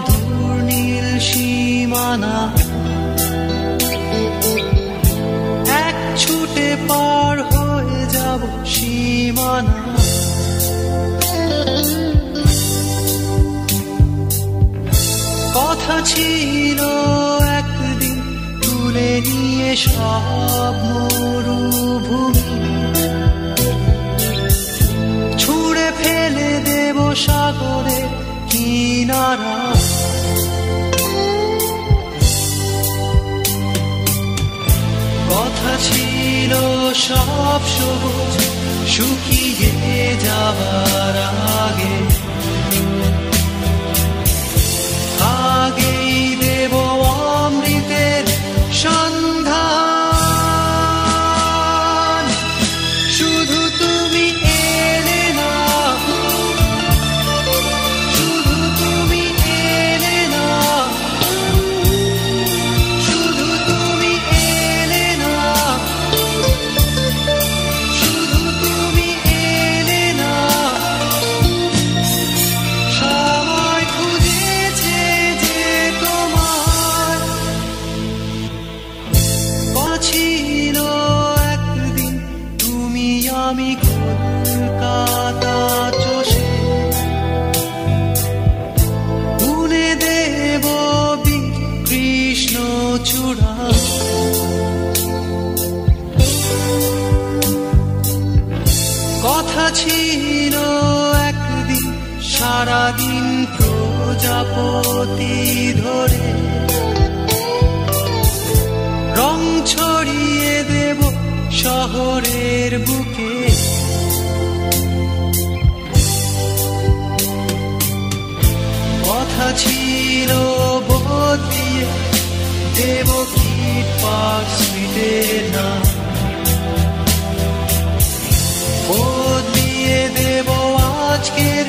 দূর নীল সীমানা, এক ছুটে পার হয়ে যাব সীমানা। কথা ছিল একদিন তুলে নিয়ে সব মরুভূমি, ছুঁড়ে ফেলে দেব সাগরের কিনারা। কথা ছিল সব সবুজ শুকিয়ে যাবার আগে, আগেই দেব অমৃতের সন্ধান। শুধু তুমি এলে না, শুধু তুমি এলে না, শুধু তুমি এলে না, শুধু তুমি এলে না। সময় খুঁজেছে যে তোমার, ছিল একদিন তুমি আমি কলকাতা চষে বুনে দেব কৃষ্ণচূড়া। কথা ছিল একদিন সারাদিন প্রজাপতি ধরে রং ছড়িয়ে দেব শহরের বুকে। কথা ছিল বদলিয়ে দেব কীট পার্ক স্ট্রিটের নাম, বদলিয়ে দেব আজকের